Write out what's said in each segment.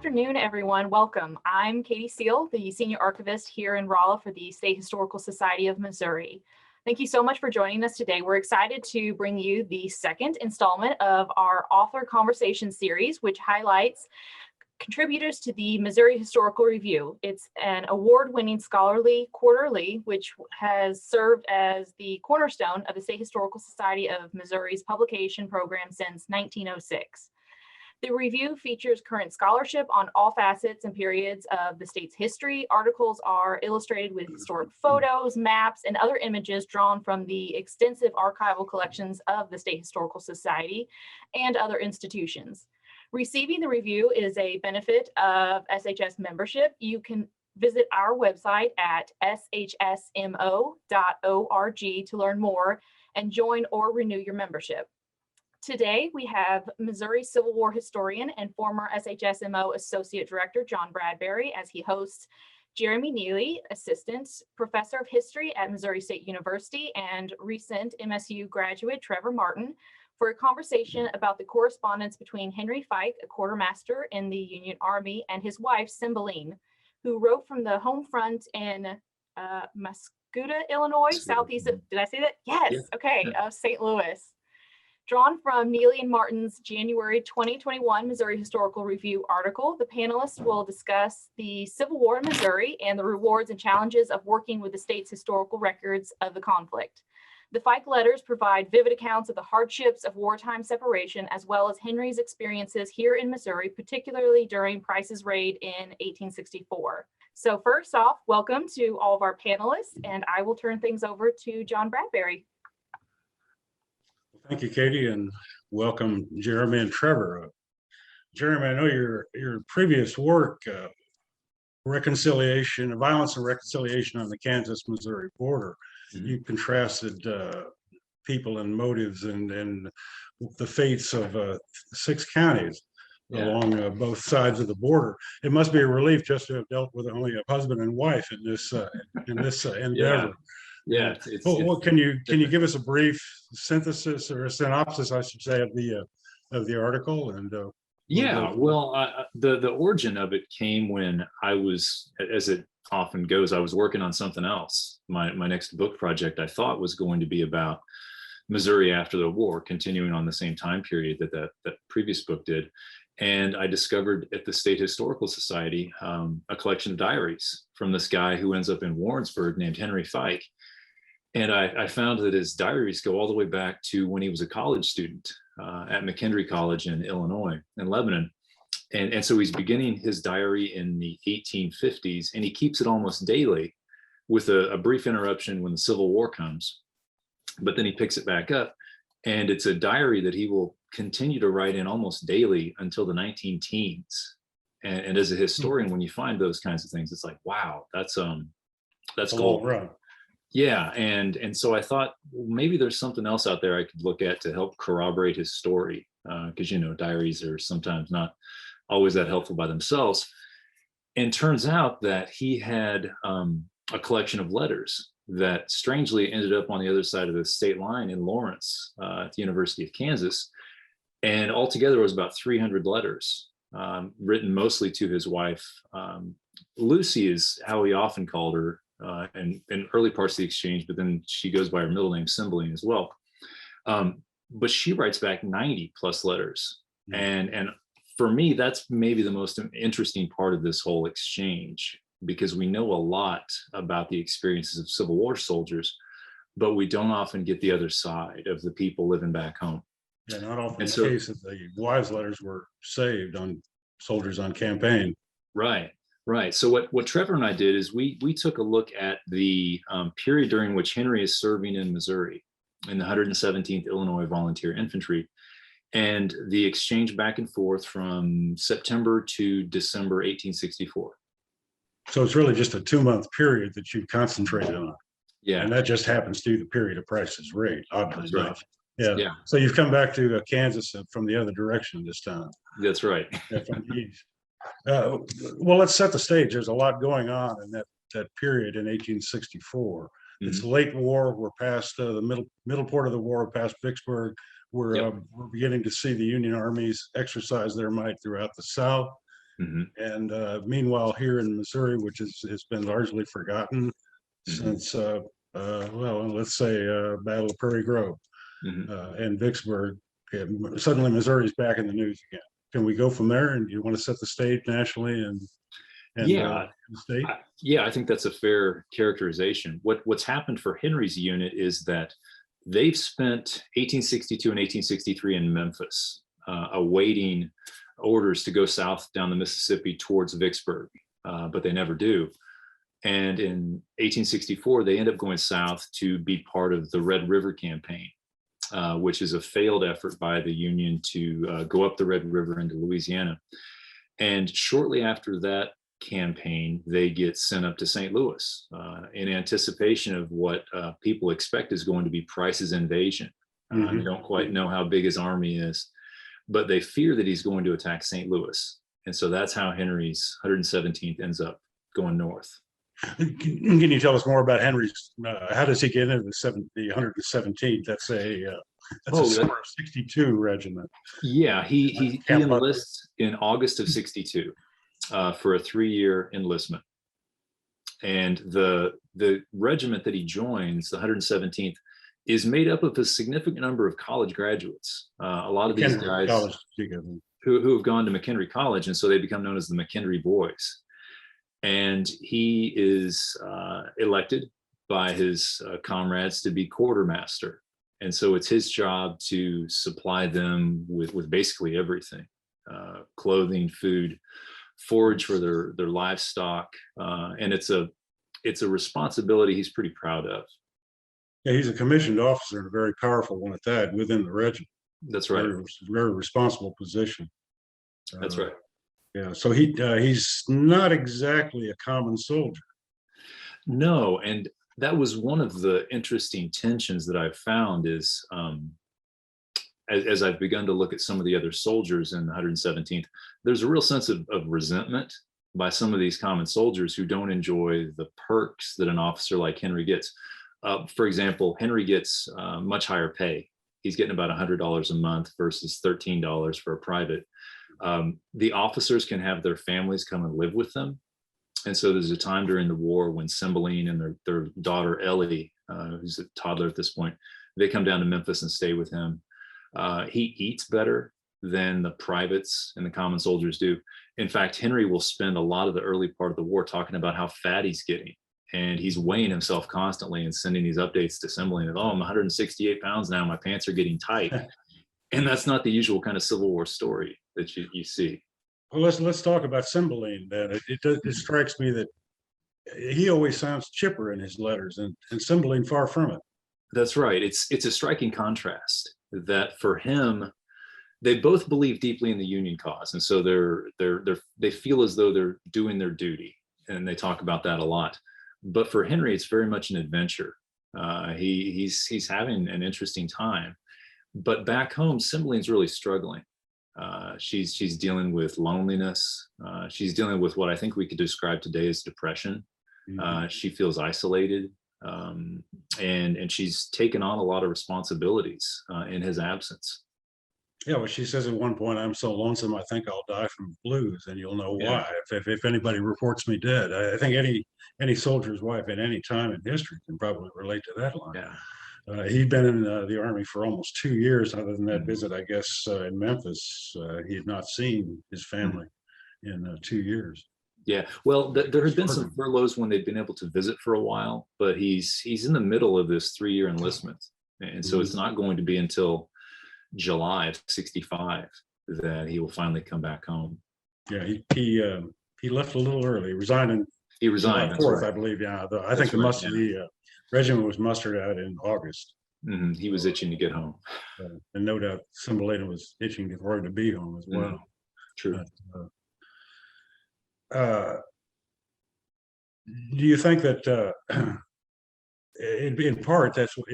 afternoon, everyone. Welcome. I'm Katie Seal, the Senior Archivist here in Rolla for the State Historical Society of Missouri. Thank you so much for joining us today. We're excited to bring you the second installment of our Author Conversation series, which highlights contributors to the Missouri Historical Review. It's an award-winning scholarly quarterly, which has served as the cornerstone of the State Historical Society of Missouri's publication program since 1906. The review features current scholarship on all facets and periods of the state's history. Articles are illustrated with historic photos, maps, and other images drawn from the extensive archival collections of the State Historical Society and other institutions. Receiving the review is a benefit of SHS membership. You can visit our website at shsmo.org to learn more and join or renew your membership. Today, we have Missouri Civil War historian and former SHSMO Associate Director John Bradbury as he hosts Jeremy Neely, Assistant Professor of History at Missouri State University, and recent MSU graduate Trevor Martin for a conversation about the correspondence between Henry Fike, a quartermaster in the Union Army, and his wife, Cimbaline, who wrote from the home front in Mascoutah, Illinois, southeast of, did I say that? Yes, yeah. Okay, of St. Louis. Drawn from Neely and Martin's January 2021 Missouri Historical Review article, the panelists will discuss the Civil War in Missouri and the rewards and challenges of working with the state's historical records of the conflict. The Fike letters provide vivid accounts of the hardships of wartime separation, as well as Henry's experiences here in Missouri, particularly during Price's raid in 1864. So first off, welcome to all of our panelists, and I will turn things over to John Bradbury. Thank you, Katie, and welcome Jeremy and Trevor. Jeremy, I know your previous work, reconciliation, violence and reconciliation on the Kansas-Missouri border, you contrasted people and motives and the fates of 6 counties along both sides of the border. It must be a relief just to have dealt with only a husband and wife in this endeavor. Yeah. Well, can you give us a brief synthesis or a synopsis, I should say, of the article? And the origin of it came when I was, as it often goes, I was working on something else. My next book project I thought was going to be about Missouri after the war, continuing on the same time period that previous book did. And I discovered at the State Historical Society a collection of diaries from this guy who ends up in Warrensburg named Henry Fike. And I found that his diaries go all the way back to when he was a college student at McKendree College in Illinois, in Lebanon. And so he's beginning his diary in the 1850s, and he keeps it almost daily with a brief interruption when the Civil War comes. But then he picks it back up, and it's a diary that he will continue to write in almost daily until the 19-teens. And as a historian, when you find those kinds of things, it's like, wow, that's gold. Right. Yeah, and so I thought, well, maybe there's something else out there I could look at to help corroborate his story, because diaries are sometimes not always that helpful by themselves. And turns out that he had a collection of letters that strangely ended up on the other side of the state line in Lawrence at the University of Kansas, and altogether it was about 300 letters written mostly to his wife. Lucy is how he often called her. And in early parts of the exchange, but then she goes by her middle name, Cimbaline, as well. But she writes back 90 plus letters. And for me, that's maybe the most interesting part of this whole exchange, because we know a lot about the experiences of Civil War soldiers, but we don't often get the other side of the people living back home. Yeah, not often the case that the wives' letters were saved on soldiers on campaign. Right. Right. So what Trevor and I did is we took a look at the period during which Henry is serving in Missouri in the 117th Illinois Volunteer Infantry, and the exchange back and forth from September to December 1864. So it's really just a 2-month period that you concentrated on. Yeah. And that just happens through the period of Price's raid, obviously. Right. Yeah. So you've come back to Kansas from the other direction this time. That's right. From the east. Well, let's set the stage. There's a lot going on in that period in 1864. It's late war. We're past the middle part of the war, past Vicksburg. We're beginning to see the Union armies exercise their might throughout the South. And meanwhile, here in Missouri, which has been largely forgotten since, well, let's say Battle of Prairie Grove and Vicksburg, suddenly Missouri's back in the news again. Can we go from there? And you want to set the stage nationally and Yeah, the state? yeah, I think that's a fair characterization. What's happened for Henry's unit is that they've spent 1862 and 1863 in Memphis, awaiting orders to go south down the Mississippi towards Vicksburg, but they never do. And in 1864, they end up going south to be part of the Red River Campaign, which is a failed effort by the Union to go up the Red River into Louisiana. And shortly after that campaign, they get sent up to St. Louis in anticipation of what people expect is going to be Price's invasion. They don't quite know how big his army is, but they fear that he's going to attack St. Louis. And so that's how Henry's 117th ends up going north. Can you tell us more about Henry's? How does he get into the 117th? That's a summer of 62 regiment. Yeah, he enlists in August of 62 for a 3-year enlistment. And the regiment that he joins, the 117th, is made up of a significant number of college graduates. A lot of these guys who have gone to McHenry College, and so they become known as the McHenry Boys. And he is elected by his comrades to be quartermaster. And so it's his job to supply them with basically everything, clothing, food, forage for their livestock. And it's a responsibility he's pretty proud of. Yeah, he's a commissioned officer and a very powerful one at that within the regiment. That's right. Very responsible position. That's right. Yeah, so he's not exactly a common soldier. No, and that was one of the interesting tensions that I've found is as I've begun to look at some of the other soldiers in the 117th, there's a real sense of resentment by some of these common soldiers who don't enjoy the perks that an officer like Henry gets. For example, Henry gets much higher pay. He's getting about $100 a month versus $13 for a private. The officers can have their families come and live with them. And so there's a time during the war when Cimbaline and their daughter Ellie, who's a toddler at this point, they come down to Memphis and stay with him. He eats better than the privates and the common soldiers do. In fact, Henry will spend a lot of the early part of the war talking about how fat he's getting. And he's weighing himself constantly and sending these updates to Cimbaline of, oh, I'm 168 pounds now, my pants are getting tight. And that's not the usual kind of Civil War story that you see. Well, let's talk about Cimbaline then. It strikes me that he always sounds chipper in his letters, and Cimbaline far from it. That's right. It's a striking contrast that for him, they both believe deeply in the Union cause, and so they feel as though they're doing their duty, and they talk about that a lot. But for Henry, it's very much an adventure. He's having an interesting time. But back home, Cimbaline's really struggling. She's dealing with loneliness. She's dealing with what I think we could describe today as depression. She feels isolated, and she's taken on a lot of responsibilities in his absence. Yeah, well, she says at one point, "I'm so lonesome, I think I'll die from blues," and you'll know why if anybody reports me dead. I think any soldier's wife at any time in history can probably relate to that line. Yeah. He'd been in the Army for almost 2 years. Other than that visit, I guess, in Memphis, he had not seen his family in 2 years. Yeah, well, there had been some furloughs when they'd been able to visit for a while, but he's in the middle of this 3-year enlistment, and so it's not going to be until July of 65 that he will finally come back home. Yeah, he left a little early. He resigned July 4th, right. I believe. Yeah, I think the regiment was mustered out in August. He was itching to get home, and no doubt Cimbalina was itching for him to be home as well. True. Do you think that in part that's what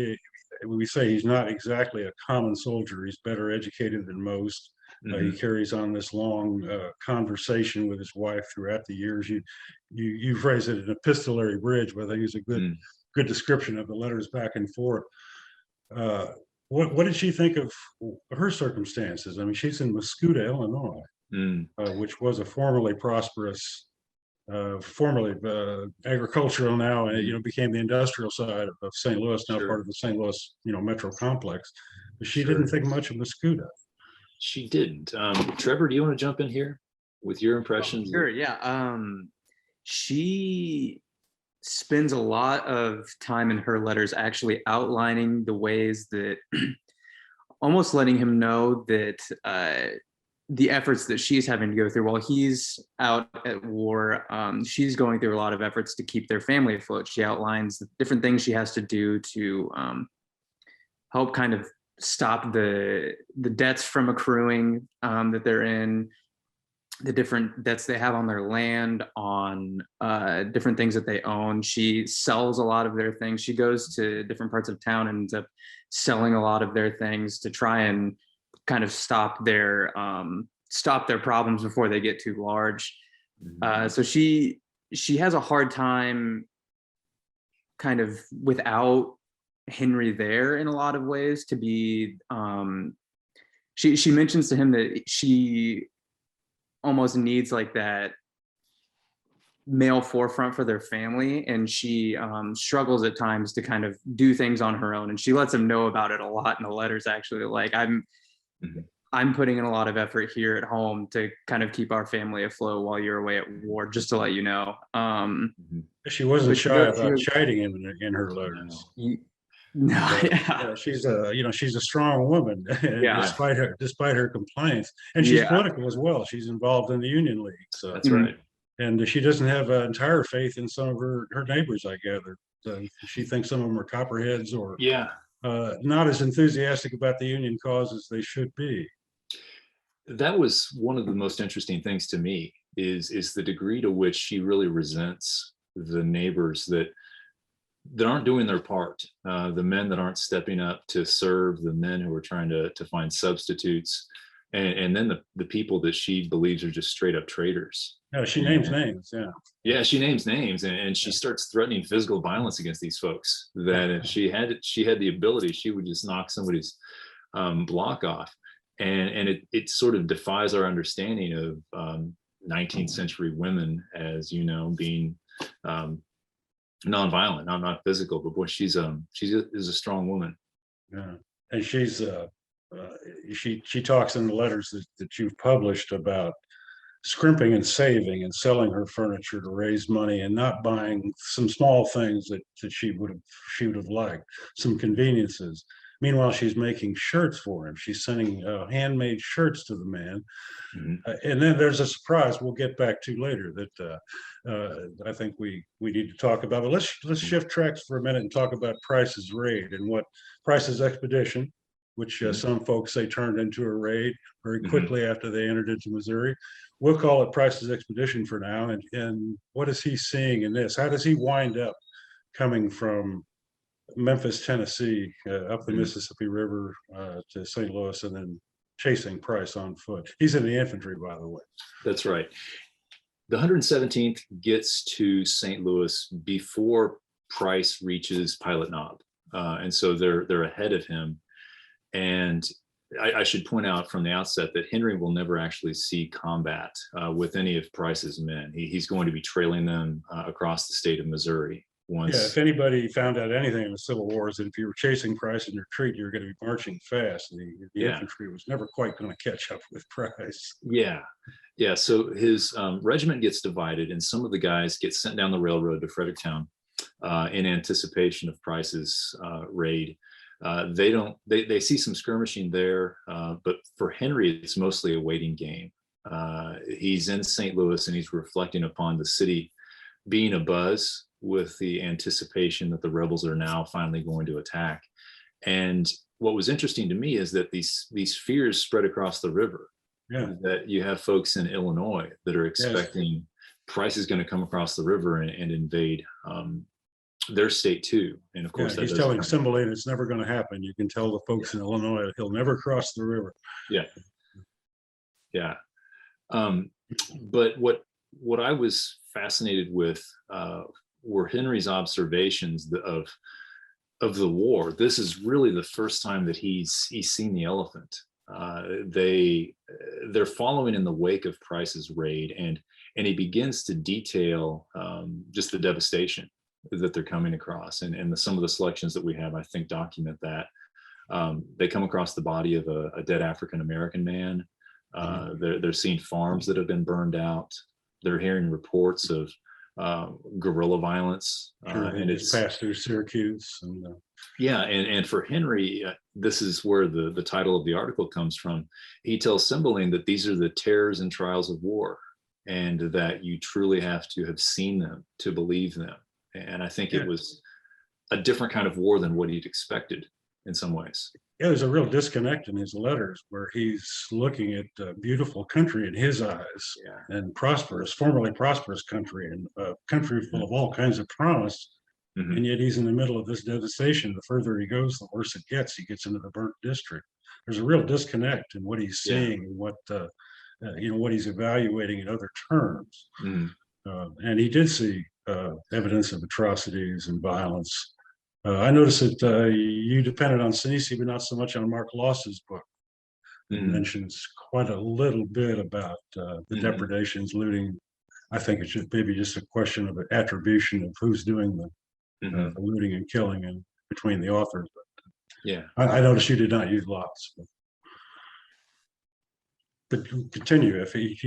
we say he's not exactly a common soldier? He's better educated than most. He carries on this long conversation with his wife throughout the years. You phrase it an epistolary bridge, where they use a good description of the letters back and forth. What did she think of her circumstances? I mean, she's in Mascoutah, Illinois. which was a formerly prosperous, formerly agricultural, now became the industrial side of St. Louis, now Sure. part of the St. Louis metro complex. But she Sure. didn't think much of Mascoutah. She didn't. Trevor, do you want to jump in here with your impressions? Sure, yeah. She spends a lot of time in her letters actually outlining the ways that almost letting him know that the efforts that she's having to go through while he's out at war, she's going through a lot of efforts to keep their family afloat. She outlines the different things she has to do to help kind of stop the debts from accruing that they're in, the different debts they have on their land, on different things that they own. She sells a lot of their things. She goes to different parts of town and ends up selling a lot of their things to try and kind of stop their problems before they get too large. So she has a hard time kind of without Henry there in a lot of ways to be. She mentions to him that she almost needs like that male forefront for their family, and she struggles at times to kind of do things on her own, and she lets him know about it a lot in the letters, actually, like I'm putting in a lot of effort here at home to kind of keep our family afloat while you're away at war, just to let you know. She wasn't shy about chiding him in her letters. No, yeah. She's a strong woman, Yeah. despite her complaints, and she's political as well. She's involved in the Union League. So that's right. And she doesn't have entire faith in some of her neighbors, I gather. She thinks some of them are copperheads or not as enthusiastic about the Union cause as they should be. That was one of the most interesting things to me is the degree to which she really resents the neighbors that aren't doing their part, the men that aren't stepping up to serve, the men who are trying to find substitutes, and then the people that she believes are just straight up traitors. Yeah, she names names. Yeah, she names names, and she starts threatening physical violence against these folks. That if she had the ability, she would just knock somebody's block off, and it sort of defies our understanding of 19th century women as being nonviolent, not physical, but boy, she is a strong woman. Yeah, and she's she talks in the letters that you've published about scrimping and saving and selling her furniture to raise money and not buying some small things that she would have liked, some conveniences. Meanwhile, she's making shirts for him. She's sending handmade shirts to the man. And then there's a surprise we'll get back to later that I think we need to talk about. But let's shift tracks for a minute and talk about Price's raid and what Price's expedition, which some folks say turned into a raid very quickly after they entered into Missouri. We'll call it Price's expedition for now. And what is he seeing in this? How does he wind up coming from Memphis, Tennessee, up the Mississippi River to St. Louis, and then chasing Price on foot? He's in the infantry, by the way. That's right. The 117th gets to St. Louis before Price reaches Pilot Knob, and so they're ahead of him. And I should point out from the outset that Henry will never actually see combat with any of Price's men. He's going to be trailing them across the state of Missouri. If anybody found out anything in the Civil War, is that if you were chasing Price in your retreat, you were going to be marching fast. The infantry was never quite going to catch up with Price. Yeah. So his regiment gets divided, and some of the guys get sent down the railroad to Fredericktown in anticipation of Price's raid. They see some skirmishing there, but for Henry, it's mostly a waiting game. He's in St. Louis and he's reflecting upon the city being abuzz with the anticipation that the rebels are now finally going to attack. And what was interesting to me is that these fears spread across the river. That you have folks in Illinois that are expecting Price is going to come across the river and invade their state too. And of course, he's telling Cimbaline it's never going to happen. You can tell the folks in Illinois he'll never cross the river. But what I was fascinated with were Henry's observations of the war. This is really the first time that he's seen the elephant. They're following in the wake of Price's raid, and he begins to detail just the devastation that they're coming across, and some of the selections that we have, I think, document that. They come across the body of a dead African American man. They're seeing farms that have been burned out. They're hearing reports of guerrilla violence, and it's passed through Syracuse. And yeah, and for Henry, this is where the title of the article comes from. He tells Cimbaline that these are the terrors and trials of war, and that you truly have to have seen them to believe them. And I think it was a different kind of war than what he'd expected in some ways. Yeah, there's a real disconnect in his letters where he's looking at a beautiful country in his eyes, and formerly prosperous country, and a country full of all kinds of promise. And yet he's in the middle of this devastation. The further he goes, the worse it gets. He gets into the burnt district. There's a real disconnect in what he's seeing and what what he's evaluating in other terms. And he did see evidence of atrocities and violence. I noticed that you depended on Sinisi, but not so much on Mark Loss's book. It mentions quite a little bit about the depredations, looting. I think it's just maybe just a question of attribution of who's doing the looting and killing and between the authors. But I noticed you did not use Loss. But continue if he's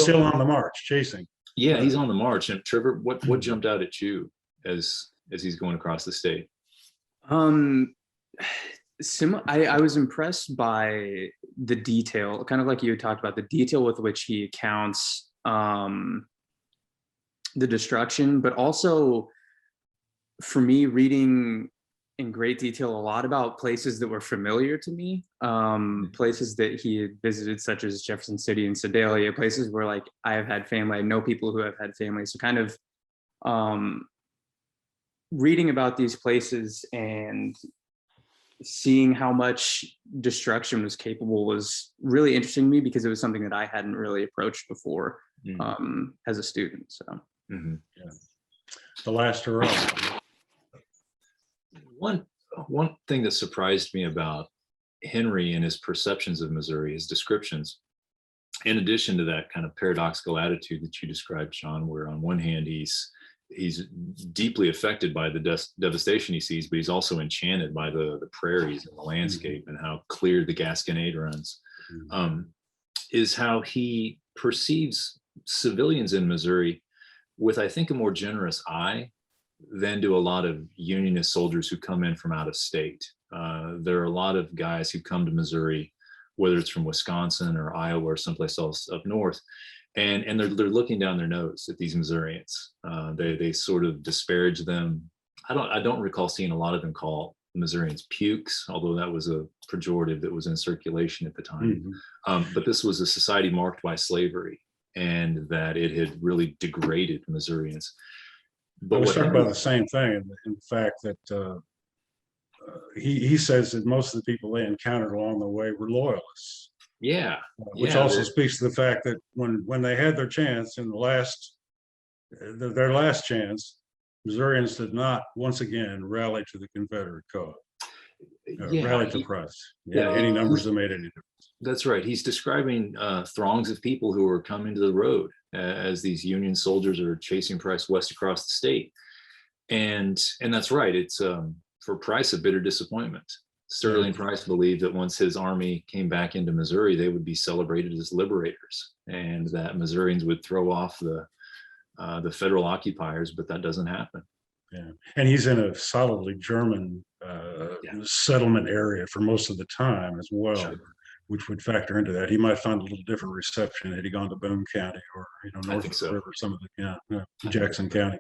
still on the march chasing. Yeah, he's on the march. And Trevor, what jumped out at you as he's going across the state? I was impressed by the detail, kind of like you had talked about, the detail with which he accounts the destruction, but also for me, reading in great detail a lot about places that were familiar to me, places that he had visited, such as Jefferson City and Sedalia, places where like I have had family, I know people who have had family. So kind of reading about these places and seeing how much destruction was capable was really interesting to me, because it was something that I hadn't really approached before as a student. So the last hurrah. One thing that surprised me about Henry and his perceptions of Missouri, his descriptions, in addition to that kind of paradoxical attitude that you described, Sean, where on one hand he's deeply affected by the devastation he sees, but he's also enchanted by the prairies and the landscape and how clear the Gasconade runs, is how he perceives civilians in Missouri with, I think, a more generous eye than do a lot of Unionist soldiers who come in from out of state. There are a lot of guys who come to Missouri, whether it's from Wisconsin or Iowa or someplace else up north, and they're looking down their nose at these Missourians. They sort of disparage them. I don't recall seeing a lot of them call Missourians pukes, although that was a pejorative that was in circulation at the time. But this was a society marked by slavery, and that it had really degraded Missourians. But we talk about the same thing. In fact, that he says that most of the people they encountered along the way were loyalists. Which also speaks to the fact that when they had their chance in their last chance, Missourians did not once again rally to the Confederate cause, rally to Price. Any numbers that made any difference. That's right. He's describing throngs of people who were coming to the road as these Union soldiers are chasing Price west across the state, and that's right. It's for Price a bitter disappointment. Sterling Price believed that once his army came back into Missouri, they would be celebrated as liberators, and that Missourians would throw off the federal occupiers, but that doesn't happen. And he's in a solidly German settlement area for most of the time as well, which would factor into that. He might find a little different reception had he gone to Boone County or north of the river, some of the Jackson County.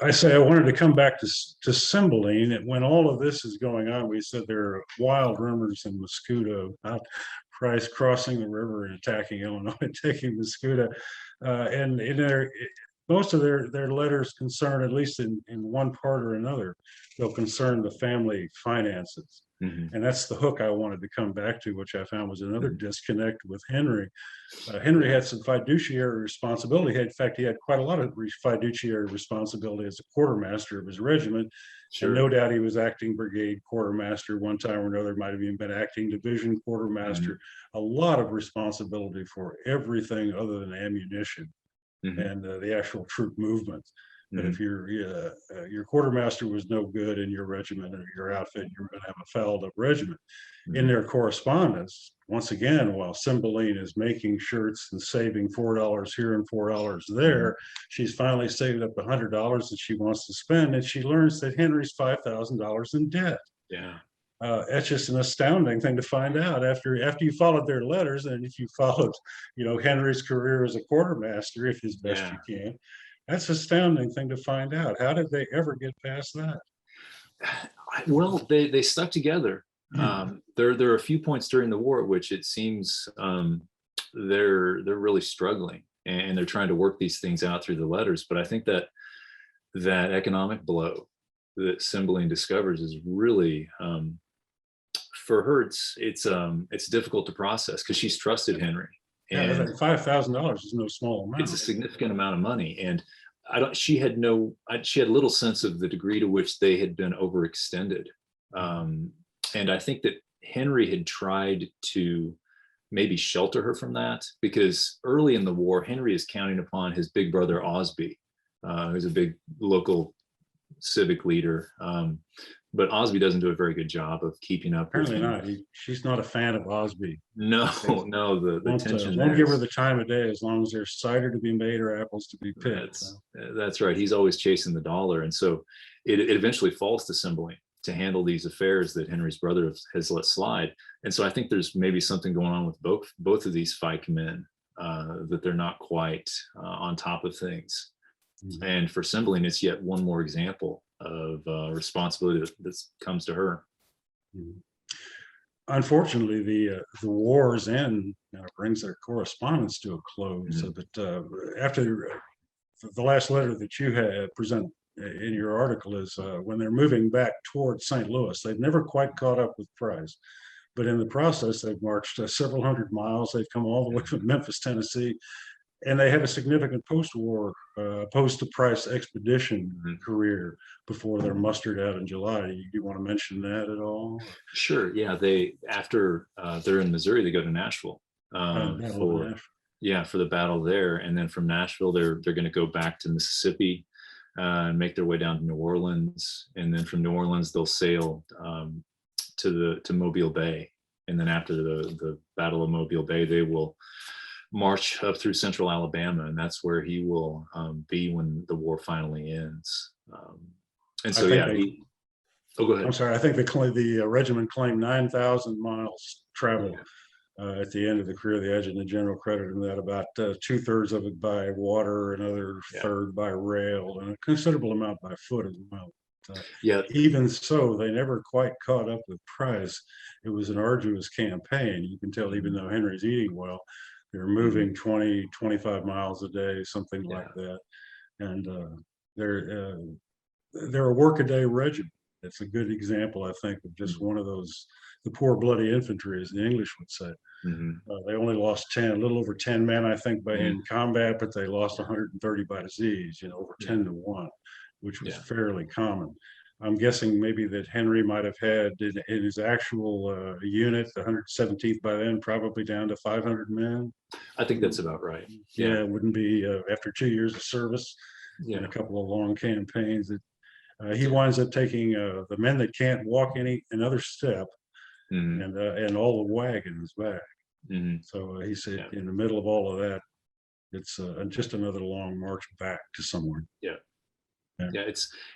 I say I wanted to come back to Cimbaline. And when all of this is going on, we said there are wild rumors in Mascoutah about Price crossing the river and attacking Illinois, taking Mascoutah. And in most of their letters concern, at least in one part or another, they'll concern the family finances. And that's the hook I wanted to come back to, which I found was another disconnect with Henry. Henry had some fiduciary responsibility. In fact, he had quite a lot of fiduciary responsibility as a quartermaster of his regiment. Sure. And no doubt he was acting brigade quartermaster one time or another, might have even been acting division quartermaster. A lot of responsibility for everything other than ammunition and the actual troop movements. But if your quartermaster was no good in your regiment or your outfit, you're going to have a fouled up regiment. In their correspondence, once again, while Cimbaline is making shirts and saving $4 here and $4 there, she's finally saved up $100 that she wants to spend, and she learns that Henry's $5,000 in debt. Yeah. That's just an astounding thing to find out after you followed their letters, and if you followed, Henry's career as a quartermaster, if as best you can. That's an astounding thing to find out. How did they ever get past that? Well, they stuck together. There are a few points during the war at which it seems they're really struggling, and they're trying to work these things out through the letters. But I think that economic blow that Cimbaline discovers is really for her it's difficult to process, because she's trusted Henry. And $5,000 is no small amount. It's a significant amount of money, and she had little sense of the degree to which they had been overextended. And I think that Henry had tried to maybe shelter her from that, because early in the war, Henry is counting upon his big brother Osby, who's a big local civic leader. But Osby doesn't do a very good job of keeping up. Apparently not. She's not a fan of Osby. No, the tension. Won't give her the time of day as long as there's cider to be made or apples to be picked. That's right. He's always chasing the dollar, and so it eventually falls to Cimbaline to handle these affairs that Henry's brother has let slide. And so I think there's maybe something going on with both of these Fike men, that they're not quite on top of things. And for Cimbaline, it's yet one more example of responsibility that comes to her. Unfortunately, the war's end brings their correspondence to a close. So that after the last letter that you had present in your article is when they're moving back towards St. Louis, they've never quite caught up with Price, but in the process, they've marched several hundred miles. They've come all the way from Memphis, Tennessee. And they had a significant post-war, post-Price expedition career before they're mustered out in July. Do you want to mention that at all? Sure. Yeah. After they're in Missouri, they go to Nashville for the battle there, and then from Nashville, they're going to go back to Mississippi and make their way down to New Orleans, and then from New Orleans they'll sail to Mobile Bay, and then after the Battle of Mobile Bay, they will march up through central Alabama, and that's where he will be when the war finally ends. And so, go ahead. I'm sorry. I think the regiment claimed 9,000 miles traveled at the end of the career of the adjutant general, credited that about 2/3 of it by water, another third by rail, and a considerable amount by foot as well. Even so, they never quite caught up with Price. It was an arduous campaign. You can tell, even though Henry's eating well, they're moving 20, 25 miles a day, something like that. And they're a workaday regiment. It's a good example, I think, of just one of those, the poor bloody infantry, as the English would say. They only lost a little over 10 men, I think, in combat, but they lost 130 by disease, over 10 to 1, which was fairly common. I'm guessing maybe that Henry might have had in his actual unit, the 117th by then, probably down to 500 men. I think that's about right. Yeah, it wouldn't be after 2 years of service and a couple of long campaigns. He winds up taking the men that can't walk another step and all the wagons back. So he said, in the middle of all of that, it's just another long march back to somewhere.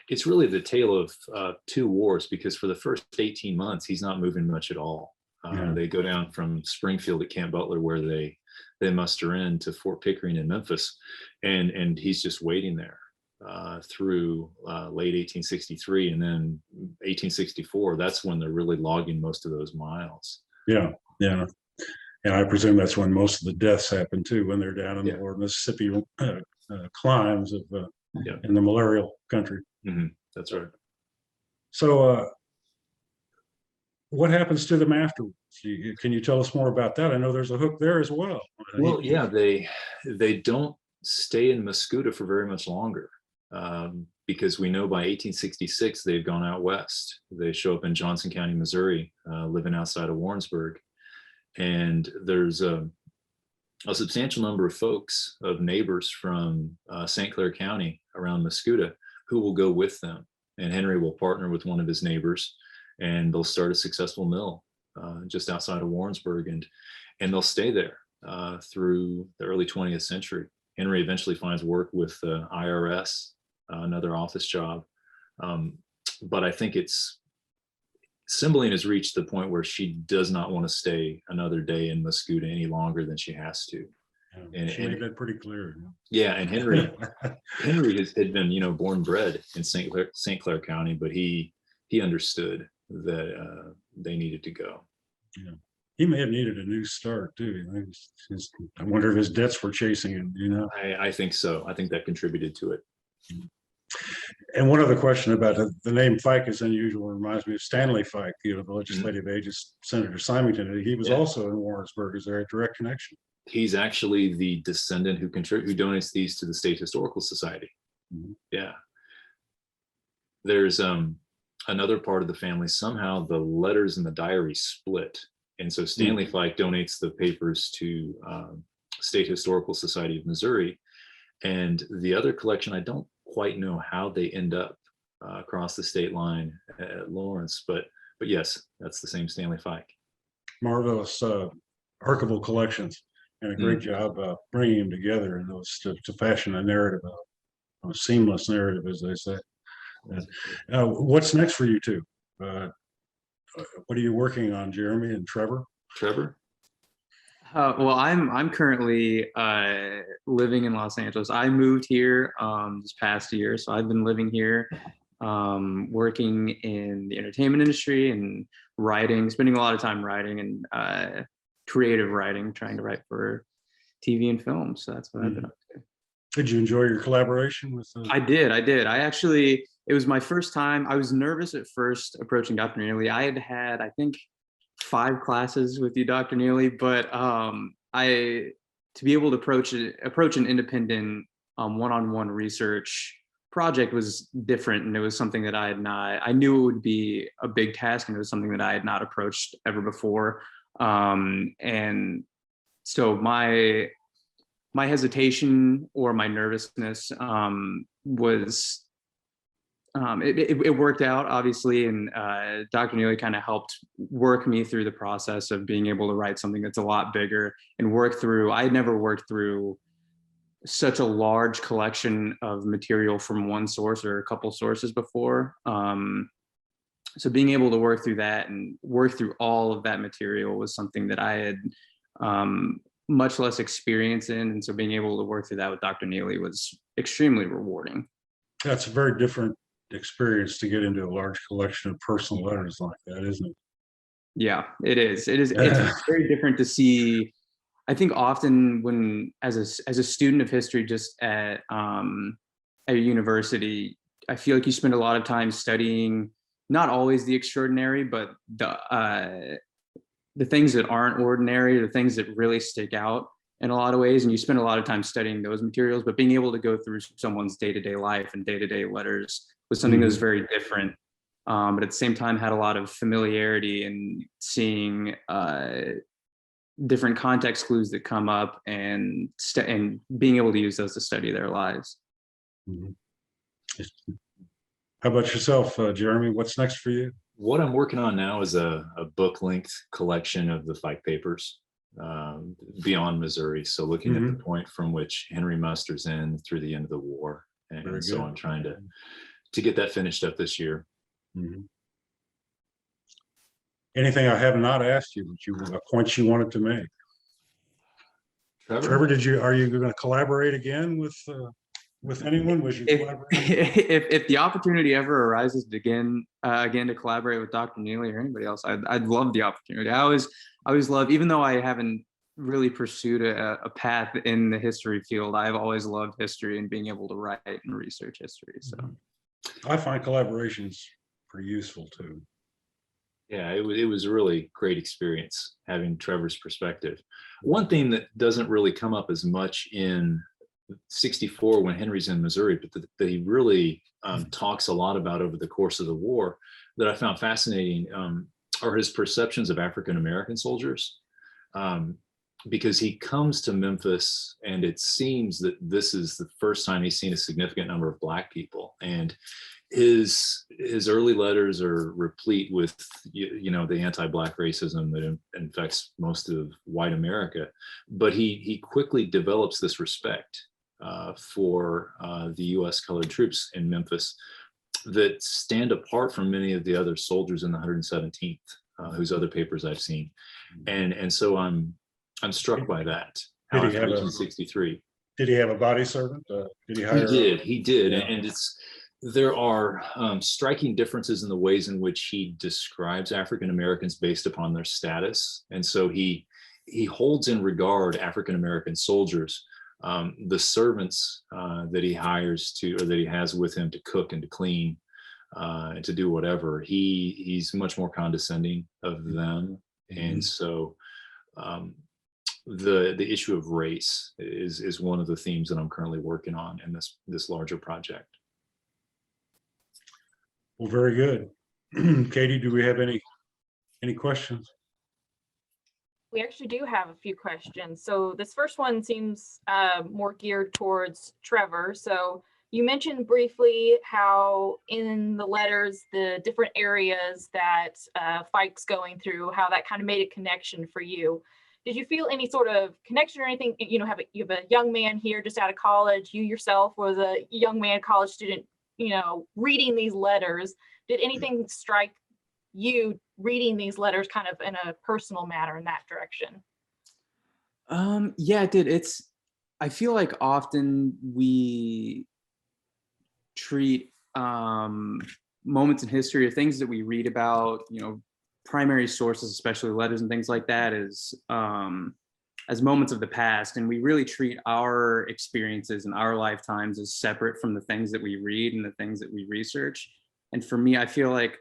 It's really the tale of two wars, because for the first 18 months, he's not moving much at all. They go down from Springfield at Camp Butler, where they muster in, to Fort Pickering in Memphis, and he's just waiting there through late 1863, and then 1864. That's when they're really logging most of those miles. And I presume that's when most of the deaths happen too, when they're down in the lower Mississippi climbs of in the malarial country. That's right. So what happens to them afterwards? Can you tell us more about that? I know there's a hook there as well. Well, yeah, they don't stay in Mascoutah for very much longer, because we know by 1866 they've gone out west. They show up in Johnson County, Missouri, living outside of Warrensburg, and there's a substantial number of folks, of neighbors from St. Clair County around Mascoutah, who will go with them. And Henry will partner with one of his neighbors, and they'll start a successful mill just outside of Warrensburg, and they'll stay there through the early 20th century. Henry eventually finds work with the IRS, another office job. But I think Cimbaline has reached the point where she does not want to stay another day in Mascoutah any longer than she has to. And she made that pretty clear. Yeah, and Henry had been, born and bred in St. Clair County, but he understood that they needed to go. Yeah, he may have needed a new start too. I wonder if his debts were chasing him. I think so. I think that contributed to it. And one other question about the name Fike is unusual. It reminds me of Stanley Fike, the legislative aide of Senator Symington. He was also in Warrensburg. Is there a direct connection? He's actually the descendant who donates these to the State Historical Society. Mm-hmm. Yeah. There's another part of the family. Somehow the letters in the diary split, and so Stanley Fike donates the papers to State Historical Society of Missouri, and the other collection, I don't quite know how they end up across the state line at Lawrence, but yes, that's the same Stanley Fike. Marvelous archival collections, and a great job bringing them together in those to fashion a narrative, a seamless narrative, as they say. What's next for you two? What are you working on, Jeremy and Trevor? Well, I'm currently living in Los Angeles. I moved here this past year, so I've been living here, working in the entertainment industry and writing, spending a lot of time writing and creative writing, trying to write for TV and film. So that's what I've been up to. Did you enjoy your collaboration with? I did. It was my first time. I was nervous at first approaching Dr. Neely. I had, I think, 5 classes with you, Dr. Neely, but to be able to approach an independent one-on-one research project was different, and it was something that I knew it would be a big task, and it was something that I had not approached ever before. And so my hesitation or my nervousness was it worked out, obviously, and Dr. Neely kind of helped work me through the process of being able to write something that's a lot bigger and work through. I had never worked through such a large collection of material from one source or a couple sources before. So being able to work through that and work through all of that material was something that I had much less experience in. And so being able to work through that with Dr. Neely was extremely rewarding. That's a very different experience to get into a large collection of personal letters like that, isn't it? Yeah, it is. It's very different to see. I think often when as a student of history, just at a university, I feel like you spend a lot of time studying not always the extraordinary, but the things that aren't ordinary, the things that really stick out in a lot of ways, and you spend a lot of time studying those materials. But being able to go through someone's day-to-day life and day-to-day letters was something that was very different, but at the same time had a lot of familiarity and seeing different context clues that come up and being able to use those to study their lives. How about yourself, Jeremy? What's next for you? What I'm working on now is a book-length collection of the Fike papers beyond Missouri. So looking at the point from which Henry musters in through the end of the war. And so I'm trying to get that finished up this year. Anything I have not asked you, a point you wanted to make? Trevor, are you going to collaborate again with anyone? Was you if the opportunity ever arises again to collaborate with Dr. Neely or anybody else, I'd love the opportunity. I always love, even though I haven't really pursued a path in the history field, I've always loved history and being able to write and research history. So I find collaborations pretty useful too. Yeah, it was a really great experience having Trevor's perspective. One thing that doesn't really come up as much in 64 when Henry's in Missouri, but that he really talks a lot about over the course of the war that I found fascinating are his perceptions of African American soldiers. Because he comes to Memphis and it seems that this is the first time he's seen a significant number of Black people. And his early letters are replete with the anti-Black racism that infects most of white America, but he quickly develops this respect for the U.S. colored troops in Memphis that stand apart from many of the other soldiers in the 117th, whose other papers I've seen, and so I'm struck by that. Did he have 1863? Did he have a body servant? Did he hire? He did, Yeah. and there are striking differences in the ways in which he describes African Americans based upon their status, and so he holds in regard African American soldiers, the servants that he hires or that he has with him to cook and to clean and to do whatever. He's much more condescending of them, and so the issue of race is one of the themes that I'm currently working on in this larger project. Well, very good. Katie, do we have any questions? We actually do have a few questions. So this first one seems more geared towards Trevor. So you mentioned briefly how in the letters, the different areas that Fike's going through, how that kind of made a connection for you. Did you feel any sort of connection or anything? You have a young man here just out of college. You yourself was a young man, college student, reading these letters. Did anything strike you reading these letters kind of in a personal manner in that direction? Yeah, it did. I feel like often we treat moments in history or things that we read about, primary sources, especially letters and things like that, as moments of the past, and we really treat our experiences and our lifetimes as separate from the things that we read and the things that we research. And for me, I feel like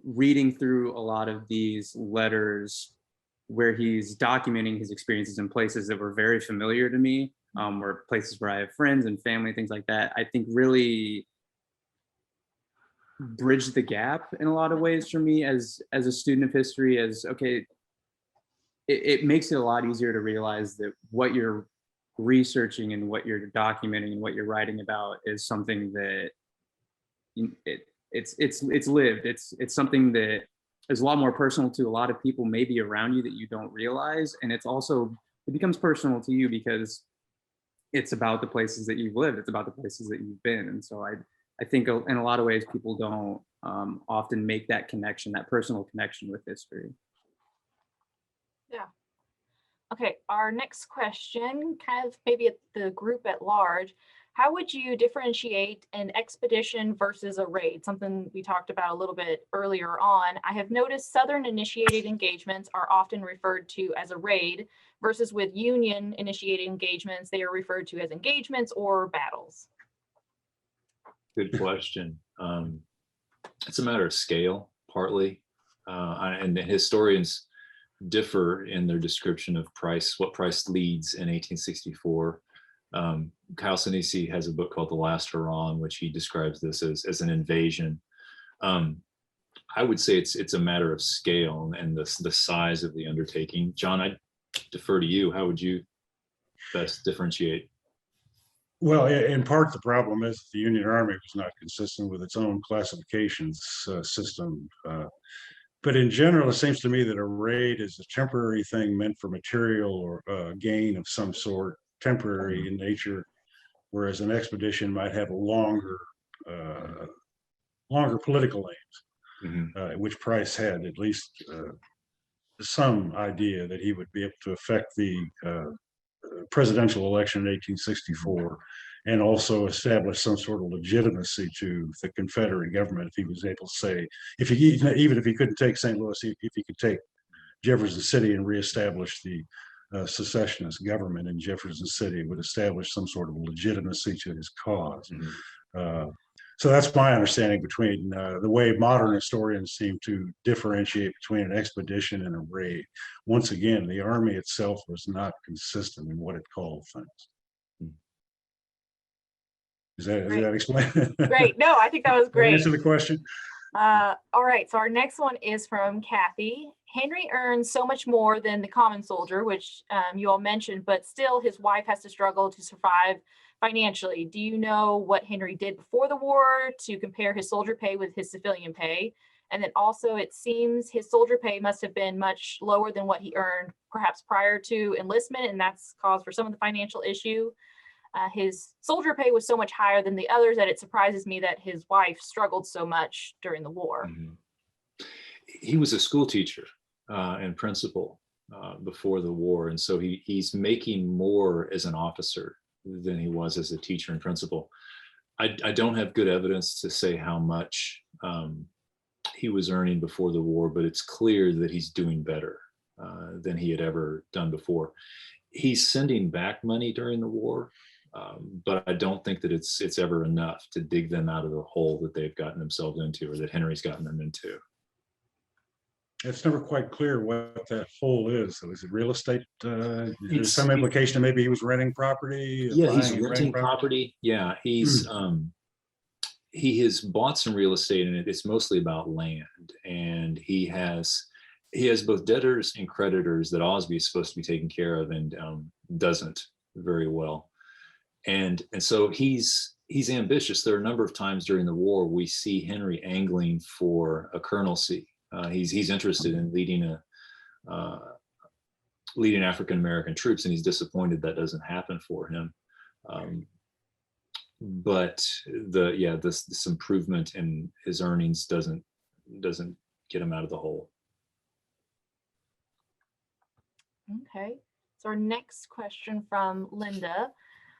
reading through a lot of these letters where he's documenting his experiences in places that were very familiar to me, or places where I have friends and family, things like that, I think really bridged the gap in a lot of ways for me as a student of history. It makes it a lot easier to realize that what you're researching and what you're documenting and what you're writing about is something that it's lived. It's something that is a lot more personal to a lot of people maybe around you that you don't realize, and it becomes personal to you because it's about the places that you've lived. It's about the places that you've been. And so I think in a lot of ways people don't often make that connection, that personal connection with history. Yeah. Okay, our next question, kind of maybe at the group at large, how would you differentiate an expedition versus a raid? Something we talked about a little bit earlier on. I have noticed Southern initiated engagements are often referred to as a raid versus with Union initiated engagements, they are referred to as engagements or battles. Good question. It's a matter of scale, partly, and historians differ in their description of Price, what Price leads in 1864. Kyle Sinisi has a book called The Last Hurrah, in which he describes this as an invasion. I would say it's a matter of scale and the size of the undertaking. John, I defer to you. How would you best differentiate? Well, in part, the problem is the Union Army was not consistent with its own classifications system. But in general, it seems to me that a raid is a temporary thing meant for material or gain of some sort, temporary in nature, whereas an expedition might have a longer political aims, which Price had at least some idea that he would be able to affect the presidential election in 1864 and also establish some sort of legitimacy to the Confederate government if he was able to say, even if he couldn't take St. Louis, if he could take Jefferson City and reestablish the secessionist government in Jefferson City, would establish some sort of legitimacy to his cause. So that's my understanding between the way modern historians seem to differentiate between an expedition and a raid. Once again, the army itself was not consistent in what it called things. Does that explain? Great. No, I think that was great. Answer the question. All right. So our next one is from Kathy. Henry earns so much more than the common soldier, which you all mentioned, but still his wife has to struggle to survive financially. Do you know what Henry did before the war to compare his soldier pay with his civilian pay? And then also it seems his soldier pay must have been much lower than what he earned perhaps prior to enlistment, and that's caused for some of the financial issue. His soldier pay was so much higher than the others that it surprises me that his wife struggled so much during the war. He was a school teacher and principal before the war, and so he's making more as an officer than he was as a teacher and principal. I don't have good evidence to say how much he was earning before the war, but it's clear that he's doing better than he had ever done before. He's sending back money during the war, but I don't think that it's ever enough to dig them out of the hole that they've gotten themselves into, or that Henry's gotten them into. It's never quite clear what that hole is. So is it real estate? There's some implication maybe he was renting property. Yeah, he's renting property. Yeah, he's he has bought some real estate, and it's mostly about land. And he has both debtors and creditors that Osby is supposed to be taking care of, and doesn't very well. And so he's ambitious. There are a number of times during the war we see Henry angling for a colonelcy. He's interested in leading African American troops, and he's disappointed that doesn't happen for him. But this improvement in his earnings doesn't get him out of the hole. Okay, so our next question from Linda.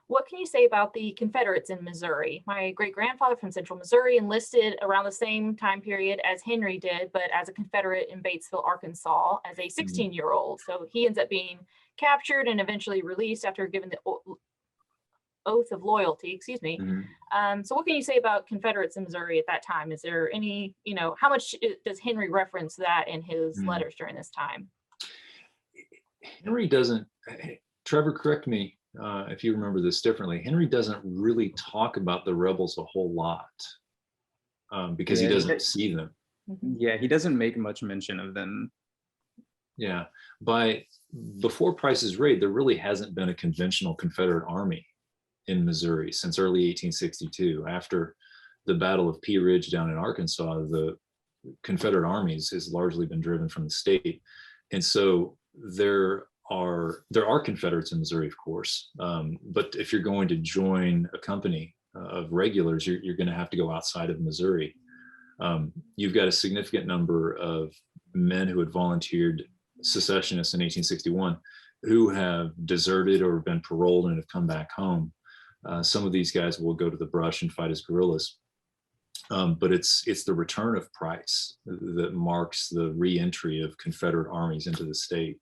What can you say about the Confederates in Missouri? My great-grandfather from Central Missouri enlisted around the same time period as Henry did, but as a Confederate in Batesville, Arkansas, as a 16-year-old. So he ends up being captured and eventually released after giving the oath of loyalty, So what can you say about Confederates in Missouri at that time? Is there any, how much does Henry reference that in his letters during this time? Henry doesn't, Trevor, correct me if you remember this differently. Henry doesn't really talk about the rebels a whole lot because he doesn't see them. Yeah, he doesn't make much mention of them. Yeah, before Price's raid, there really hasn't been a conventional Confederate army in Missouri since early 1862. After the Battle of Pea Ridge down in Arkansas, the Confederate armies has largely been driven from the state. And so there are Confederates in Missouri, of course, but if you're going to join a company of regulars, you're going to have to go outside of Missouri. You've got a significant number of men who had volunteered secessionists in 1861 who have deserted or been paroled and have come back home. Some of these guys will go to the brush and fight as guerrillas. But it's the return of Price that marks the re-entry of Confederate armies into the state.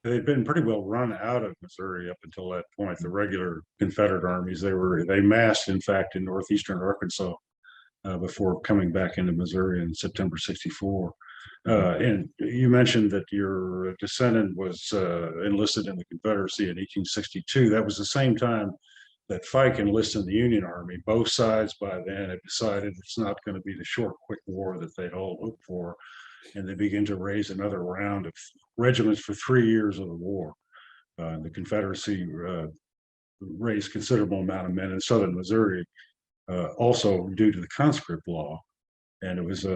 They'd been pretty well run out of Missouri up until that point. The regular Confederate armies, they massed, in fact, in northeastern Arkansas before coming back into Missouri in September '64. And you mentioned that your descendant was enlisted in the Confederacy in 1862. That was the same time that Fike enlisted in the Union Army. Both sides by then had decided it's not going to be the short, quick war that they'd all hoped for. And they begin to raise another round of regiments for 3 years of the war. The Confederacy raised considerable amount of men in southern Missouri, also due to the conscript law. And it was,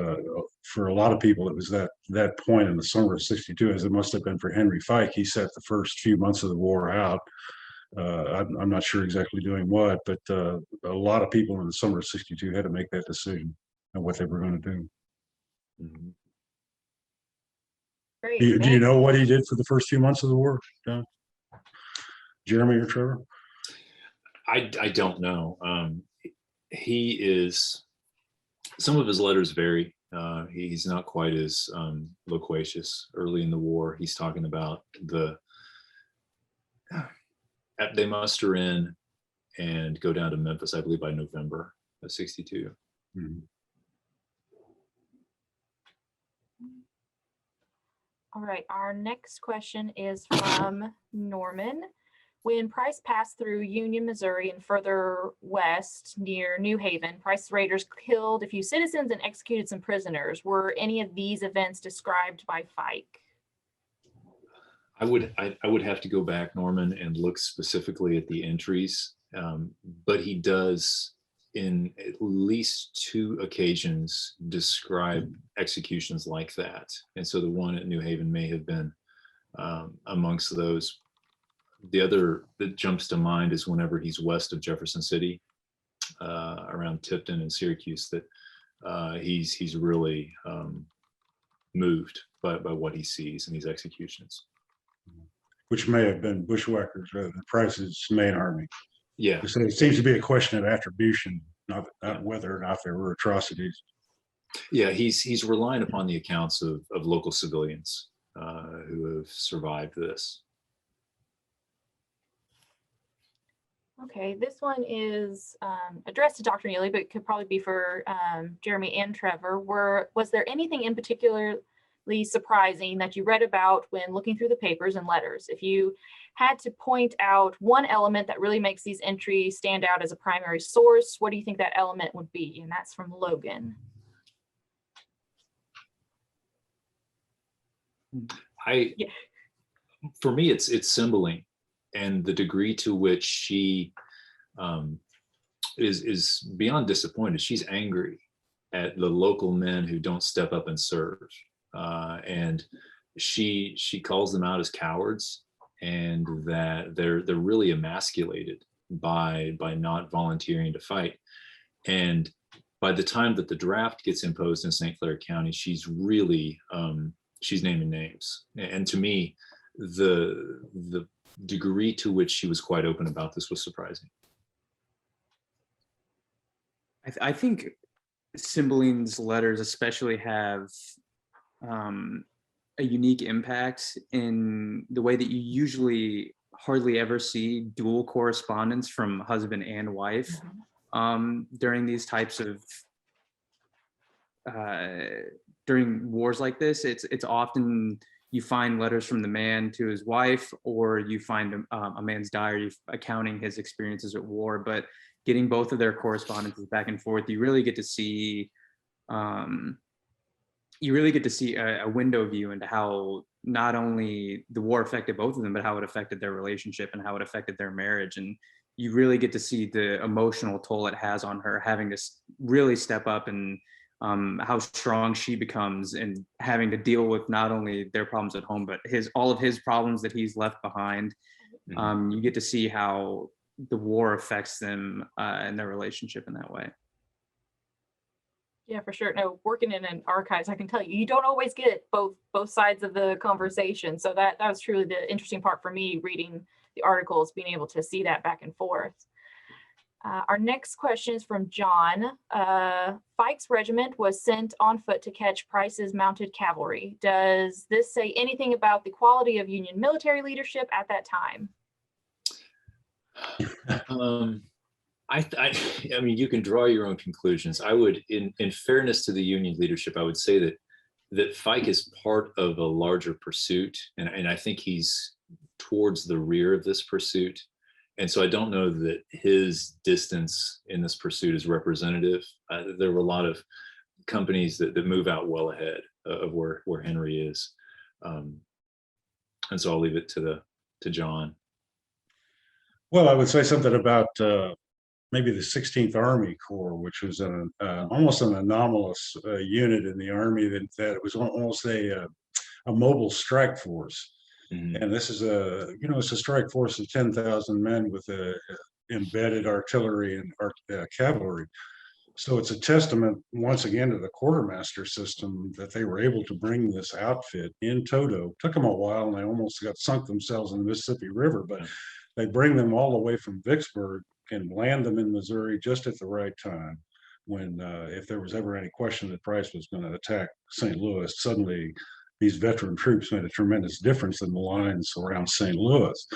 for a lot of people, it was that point in the summer of '62, as it must have been for Henry Fike. He set the first few months of the war out. I'm not sure exactly doing what, but a lot of people in the summer of '62 had to make that decision on what they were going to do. Mm-hmm. Great, do you know what he did for the first few months of the war, John? Jeremy or Trevor? I don't know. Some of his letters vary. He's not quite as loquacious. Early in the war, he's talking about they muster in and go down to Memphis, I believe, by November of '62. Mhm. All right, our next question is from Norman. When Price passed through Union, Missouri, and further west near New Haven, Price's raiders killed a few citizens and executed some prisoners. Were any of these events described by Fike? I would have to go back, Norman, and look specifically at the entries, but he does, in at least 2 occasions, describe executions like that. And so the one at New Haven may have been amongst those. The other that jumps to mind is whenever he's west of Jefferson City, around Tipton and Syracuse, that he's really moved by what he sees in these executions. Which may have been bushwhackers rather than Price's main army. Yeah. So it seems to be a question of attribution, not whether or not there were atrocities. Yeah, he's relying upon the accounts of local civilians who have survived this. Okay, this one is addressed to Dr. Neely, but it could probably be for Jeremy and Trevor. Was there anything in particularly surprising that you read about when looking through the papers and letters? If you had to point out one element that really makes these entries stand out as a primary source, what do you think that element would be? And that's from Logan. For me, it's Cimbaline, and the degree to which she is beyond disappointed. She's angry at the local men who don't step up and serve, and she calls them out as cowards, and that they're really emasculated by not volunteering to fight. And by the time that the draft gets imposed in St. Clair County, she's really she's naming names. And to me, the degree to which she was quite open about this was surprising. I think Cimbaline's letters especially have a unique impact in the way that you usually hardly ever see dual correspondence from husband and wife during these types of during wars like this. It's often you find letters from the man to his wife, or you find a man's diary accounting his experiences at war. But getting both of their correspondences back and forth, you really get to see a window view into how not only the war affected both of them, but how it affected their relationship and how it affected their marriage. And you really get to see the emotional toll it has on her, having to really step up, and how strong she becomes, and having to deal with not only their problems at home, but all of his problems that he's left behind. You get to see how the war affects them and their relationship in that way. Yeah, for sure. No, working in an archives, I can tell you, you don't always get both sides of the conversation. So that was truly the interesting part for me reading the articles, being able to see that back and forth. Our next question is from John. Fike's regiment was sent on foot to catch Price's mounted cavalry. Does this say anything about the quality of Union military leadership at that time? I mean, you can draw your own conclusions. I would, in fairness to the Union leadership, I would say that Fike is part of a larger pursuit, and I think he's towards the rear of this pursuit. And so I don't know that his distance in this pursuit is representative. There were a lot of companies that move out well ahead of where Henry is. And so I'll leave it to John. Well, I would say something about maybe the 16th Army Corps, which was almost an anomalous unit in the Army, that it was almost a mobile strike force. And this is it's a strike force of 10,000 men with embedded artillery and cavalry. So it's a testament once again to the quartermaster system that they were able to bring this outfit in toto. Took them a while, and they almost got sunk themselves in the Mississippi River, but they bring them all the way from Vicksburg and land them in Missouri just at the right time, when if there was ever any question that Price was going to attack St. Louis, suddenly these veteran troops made a tremendous difference in the lines around St. Louis.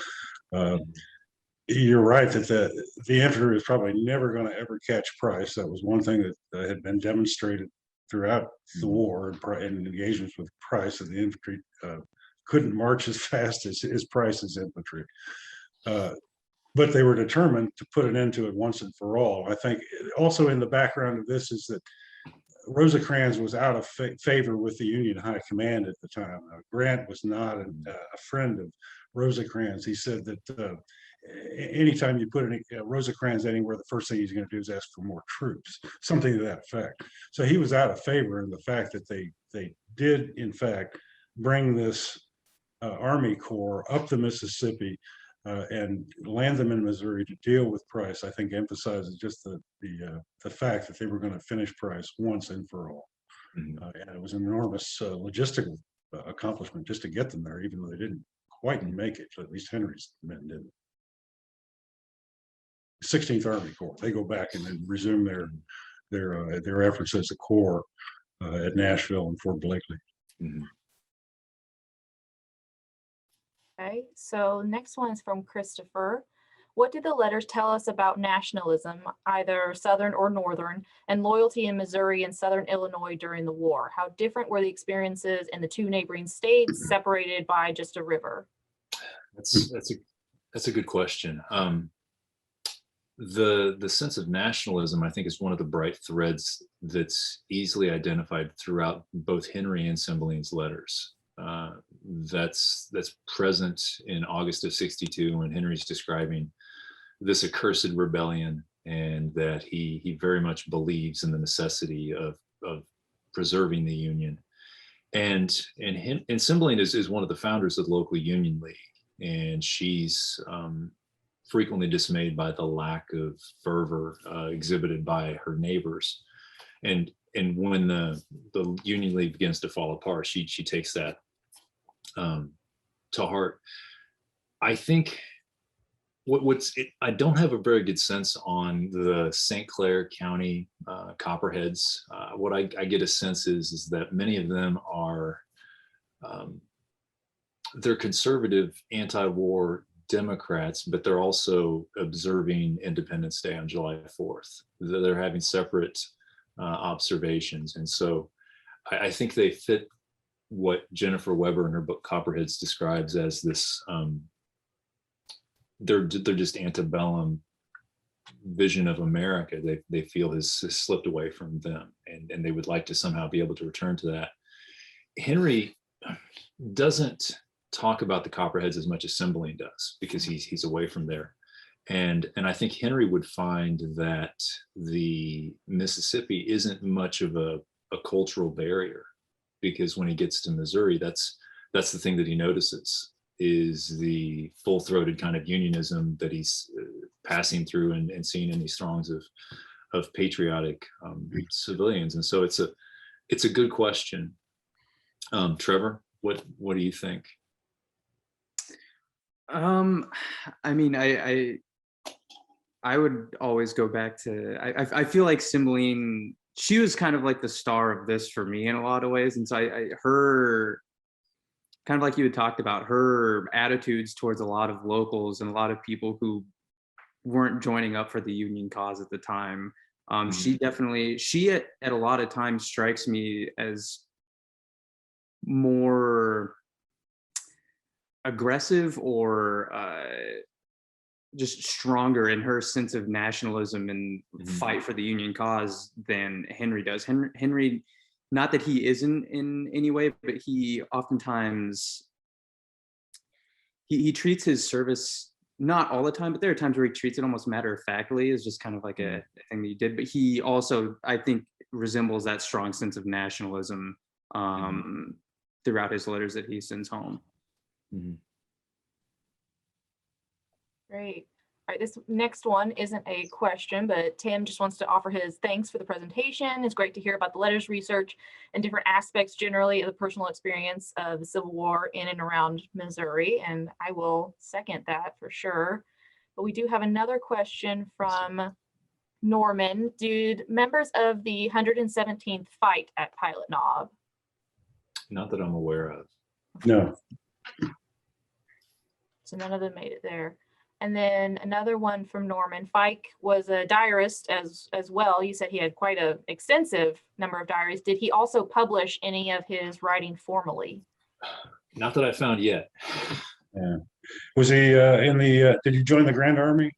you're right that the infantry was probably never going to ever catch Price. That was one thing that had been demonstrated throughout the war and engagements with Price, that the infantry couldn't march as fast as Price's infantry. But they were determined to put an end to it once and for all. I think also in the background of this is that Rosecrans was out of favor with the Union High Command at the time. Grant was not a friend of Rosecrans. He said that anytime you put Rosecrans anywhere, the first thing he's going to do is ask for more troops, something to that effect. So he was out of favor in the fact that they did, in fact, bring this Army Corps up the Mississippi and land them in Missouri to deal with Price. I think emphasizes just the fact that they were going to finish Price once and for all. And it was an enormous logistical accomplishment just to get them there, even though they didn't quite make it. At least Henry's men didn't. 16th Army Corps, they go back and then resume their efforts as a corps at Nashville and Fort Blakely. Okay, so next one is from Christopher. What did the letters tell us about nationalism, either Southern or Northern, and loyalty in Missouri and Southern Illinois during the war? How different were the experiences in the two neighboring states, separated by just a river? That's a good question. The sense of nationalism, I think, is one of the bright threads that's easily identified throughout both Henry and Cimbaline's letters. That's present in August of '62 when Henry's describing this accursed rebellion, and that he very much believes in the necessity of preserving the Union. And Cimbaline is one of the founders of the local Union League, and she's frequently dismayed by the lack of fervor exhibited by her neighbors. And when the Union League begins to fall apart, she takes that to heart. I think I don't have a very good sense on the St. Clair County Copperheads. What I get a sense is that many of them are they're conservative, anti-war Democrats, but they're also observing Independence Day on July 4th. They're having separate observations, and so I think they fit what Jennifer Weber in her book Copperheads describes as this they're just antebellum vision of America they feel has slipped away from them, and they would like to somehow be able to return to that. Henry doesn't talk about the Copperheads as much as Cimbaline does, because he's away from there, and I think Henry would find that the Mississippi isn't much of a cultural barrier, because when he gets to Missouri, that's the thing that he notices, is the full-throated kind of unionism that he's passing through and seeing in these throngs of patriotic civilians. And so it's a good question. Trevor, what do you think? I mean, I would always go back to, I feel like Cimbaline, she was kind of like the star of this for me in a lot of ways. And so her, kind of like you had talked about, her attitudes towards a lot of locals and a lot of people who weren't joining up for the Union cause at the time. She at a lot of times strikes me as more aggressive or just stronger in her sense of nationalism and fight for the Union cause than Henry does. Henry, not that he isn't in any way, but he oftentimes he treats his service, not all the time, but there are times where he treats it almost matter-of-factly as just kind of like a thing that he did. But he also, I think, resembles that strong sense of nationalism throughout his letters that he sends home. Great. All right, this next one isn't a question, but Tim just wants to offer his thanks for the presentation. It's great to hear about the letters research and different aspects generally of the personal experience of the Civil War in and around Missouri, and I will second that for sure. But we do have another question from Norman. Did members of the 117th fight at Pilot Knob? Not that I'm aware of. No. So none of them made it there. And then another one from Norman. Fike was a diarist as well. You said he had quite an extensive number of diaries. Did he also publish any of his writing formally? Not that I found yet. Yeah. Was he did he join the Grand Army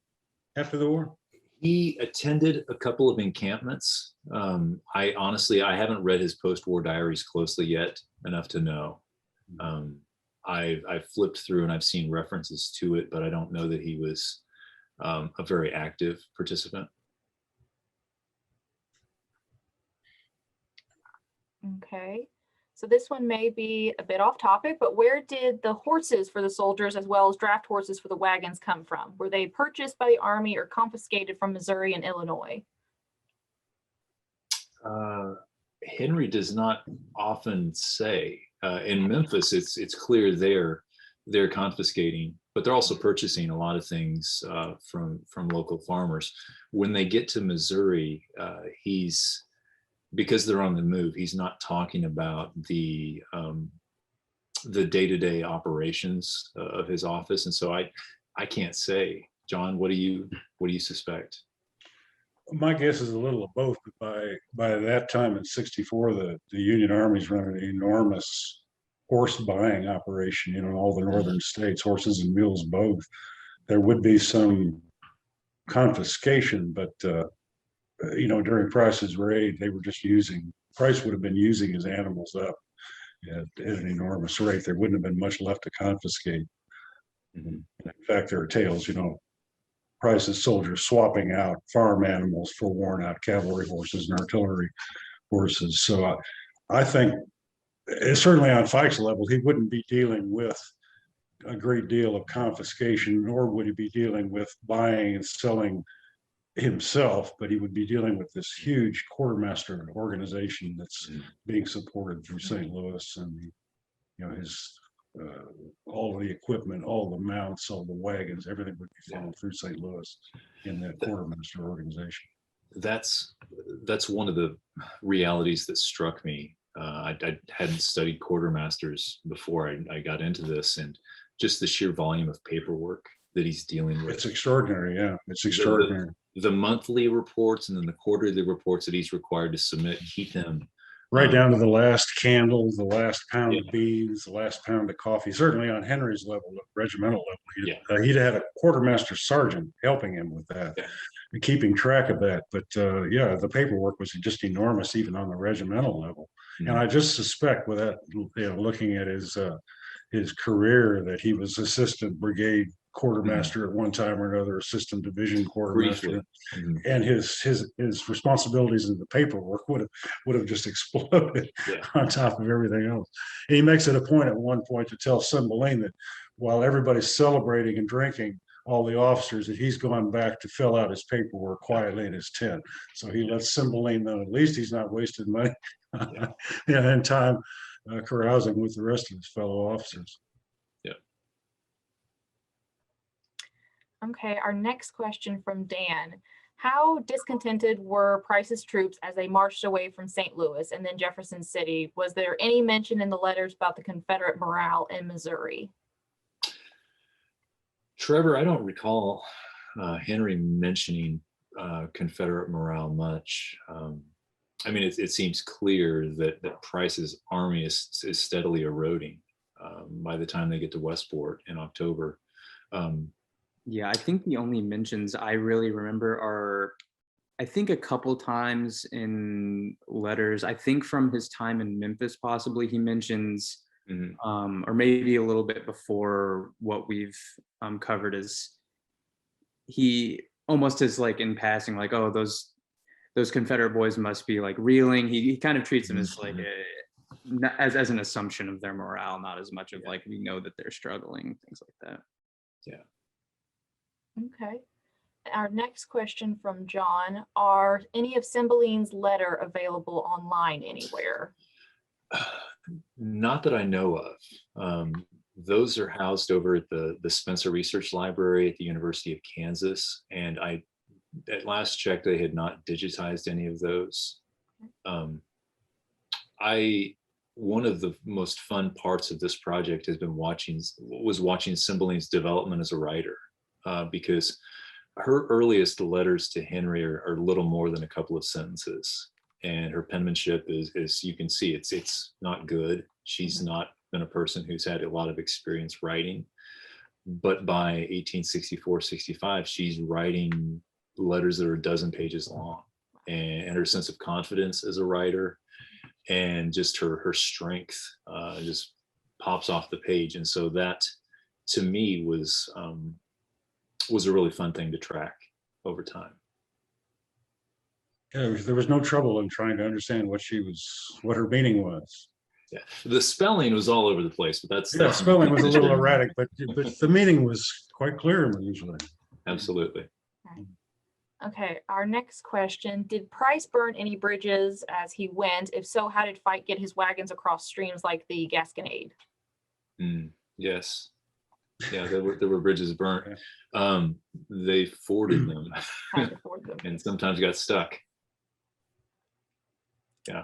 after the war? He attended a couple of encampments. I honestly haven't read his post-war diaries closely yet, enough to know. I've flipped through and I've seen references to it, but I don't know that he was a very active participant. Okay, so this one may be a bit off topic, but where did the horses for the soldiers as well as draft horses for the wagons come from? Were they purchased by the Army or confiscated from Missouri and Illinois? Henry does not often say. In Memphis, it's clear they're confiscating, but they're also purchasing a lot of things from local farmers. When they get to Missouri, because they're on the move, he's not talking about the day-to-day operations of his office, and so I can't say. John, what do you suspect? My guess is a little of both, but by that time in '64, the Union Army's running an enormous horse buying operation, in all the northern states, horses and mules both. There would be some confiscation, but during Price's raid, they were just Price would have been using his animals up at an enormous rate. There wouldn't have been much left to confiscate. In fact, there are tales, Price's soldiers swapping out farm animals for worn out cavalry horses and artillery horses. So I think certainly on Fike's level, he wouldn't be dealing with a great deal of confiscation, nor would he be dealing with buying and selling himself, but he would be dealing with this huge quartermaster organization that's being supported through St. Louis, and his all of the equipment, all the mounts, all the wagons, everything would be funneled through St. Louis in that quartermaster organization. That's one of the realities that struck me. I hadn't studied quartermasters before I got into this, and just the sheer volume of paperwork that he's dealing with. It's extraordinary. Yeah, it's extraordinary. The monthly reports and then the quarterly reports that he's required to submit, keep them right down to the last candle, the last pound of beans, the last pound of coffee. Certainly on Henry's level, the regimental level, he'd had a quartermaster sergeant helping him with that, and keeping track of that. But the paperwork was just enormous, even on the regimental level. And I just suspect, with that, looking at his career, that he was assistant brigade quartermaster at one time or another, assistant division quartermaster, and his responsibilities in the paperwork would have just exploded on top of everything else. And he makes it a point at one point to tell Cimbaline that while everybody's celebrating and drinking, all the officers, that he's gone back to fill out his paperwork quietly in his tent. So he lets Cimbaline know at least he's not wasting money and time carousing with the rest of his fellow officers. Okay, our next question from Dan. How discontented were Price's troops as they marched away from St. Louis and then Jefferson City? Was there any mention in the letters about the Confederate morale in Missouri? Trevor, I don't recall Henry mentioning Confederate morale much. I mean, it seems clear that Price's army is steadily eroding by the time they get to Westport in October. I think the only mentions I really remember are, I think, a couple times in letters. I think from his time in Memphis, possibly, he mentions, or maybe a little bit before what we've covered, is he almost is like in passing, like, oh, those Confederate boys must be like reeling. He kind of treats them as like as an assumption of their morale, not as much of like, we know that they're struggling, things like that. Yeah. Okay. Our next question from John: are any of Cimbaline's letter available online anywhere? Not that I know of. Those are housed over at the Spencer Research Library at the University of Kansas, and at last check, they had not digitized any of those. One of the most fun parts of this project has been watching Cimbaline's development as a writer. because her earliest letters to Henry are little more than a couple of sentences, and her penmanship is you can see it's not good. She's not been a person who's had a lot of experience writing, but by 1864-65, she's writing letters that are a dozen pages long, and her sense of confidence as a writer and just her strength just pops off the page. And so that to me was a really fun thing to track over time. Yeah, there was no trouble in trying to understand what her meaning was. Yeah, the spelling was all over the place, but that's spelling was a little erratic, but the meaning was quite clear usually. Absolutely. Okay, our next question: did Price burn any bridges as he went? If so, how did Fike get his wagons across streams like the Gasconade? Yes. Yeah, there were bridges burnt. They forded them, and sometimes got stuck. Yeah.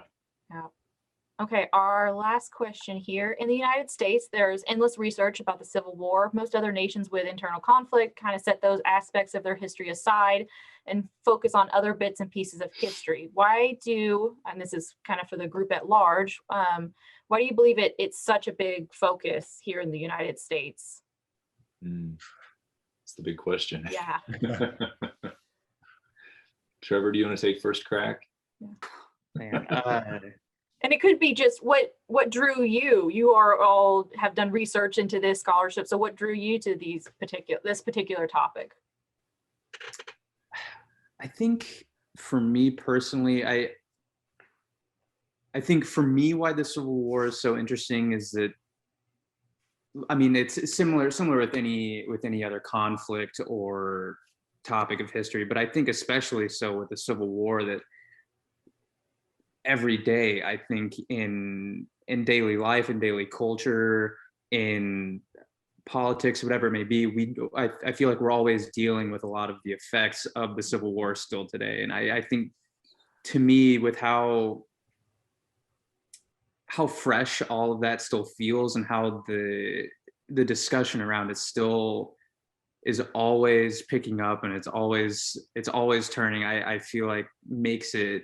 Okay, our last question here. In the United States, there's endless research about the Civil War. Most other nations with internal conflict kind of set those aspects of their history aside and focus on other bits and pieces of history. Why do, and this is kind of for the group at large, why do you believe it's such a big focus here in the United States? It's the big question. Yeah. Trevor, do you want to take first crack? Man, and it could be just what drew you. You are all have done research into this scholarship. So what drew you to this particular topic? I think for me personally, I think for me why the Civil War is so interesting is that, I mean, it's similar with any other conflict or topic of history, but I think especially so with the Civil War, that every day, I think in daily life, in daily culture, in politics, whatever it may be, I feel like we're always dealing with a lot of the effects of the Civil War still today. And I think, to me, with how fresh all of that still feels, and how the discussion around it still is always picking up, and it's always turning, I feel like makes it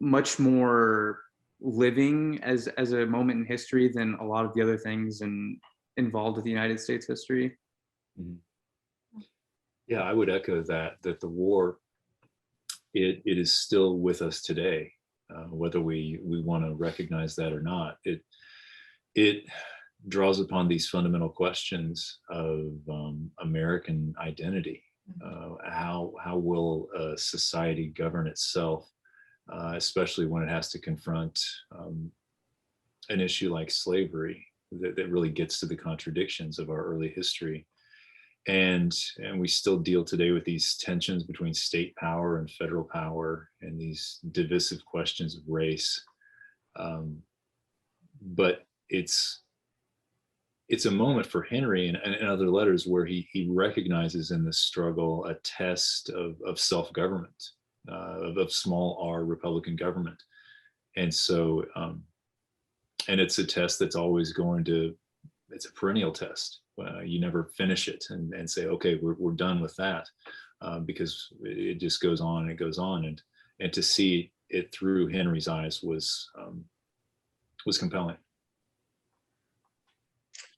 much more living as a moment in history than a lot of the other things involved with the United States history. Yeah, I would echo that the war, it is still with us today, whether we want to recognize that or not. It draws upon these fundamental questions of American identity. How will a society govern itself, especially when it has to confront an issue like slavery that really gets to the contradictions of our early history. And we still deal today with these tensions between state power and federal power, and these divisive questions of race. But it's a moment for Henry and other letters where he recognizes in this struggle a test of self-government, of small r Republican government. And so, and it's a test that's always it's a perennial test. You never finish it and say, okay, we're done with that, because it just goes on and it goes on. And to see it through Henry's eyes was compelling.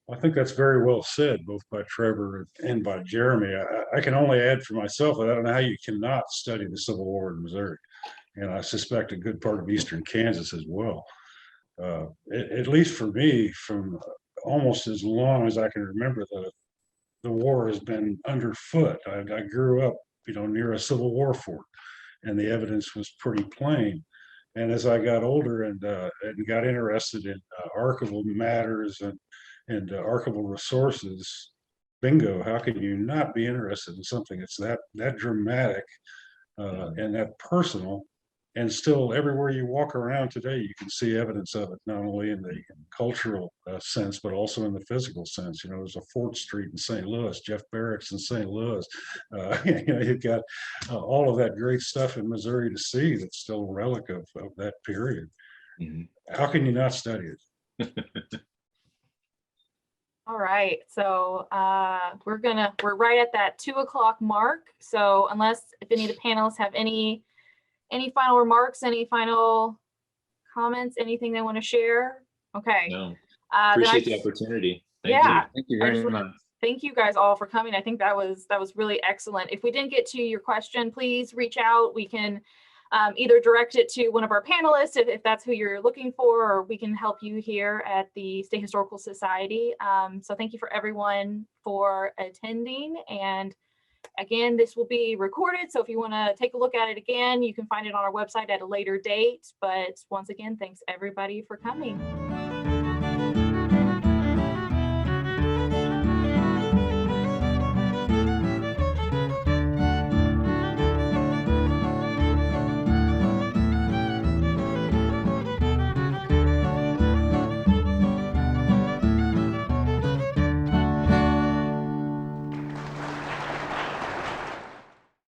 I think that's very well said, both by Trevor and by Jeremy. I can only add for myself that I don't know how you cannot study the Civil War in Missouri, and I suspect a good part of eastern Kansas as well. At least for me, from almost as long as I can remember, the war has been underfoot. I grew up, near a Civil War fort, and the evidence was pretty plain. And as I got older and got interested in archival matters and archival resources, bingo, how can you not be interested in something that's that dramatic and that personal? And still, everywhere you walk around today, you can see evidence of it, not only in the cultural sense, but also in the physical sense. There's a Fort Street in St. Louis, Jeff Barracks in St. Louis. You've got all of that great stuff in Missouri to see that's still a relic of that period. How can you not study it? All right, so we're right at that 2 o'clock mark. So if any of the panelists have any final remarks, any final comments, anything they want to share? Okay. No, then appreciate the opportunity. Thank Yeah. you. Thank you I very just much. Thank you guys all for coming. I think that was really excellent. If we didn't get to your question, please reach out. We can either direct it to one of our panelists if that's who you're looking for, or we can help you here at the State Historical Society. So thank you for everyone for attending. And again, this will be recorded. So if you want to take a look at it again, you can find it on our website at a later date. But once again, thanks everybody for coming.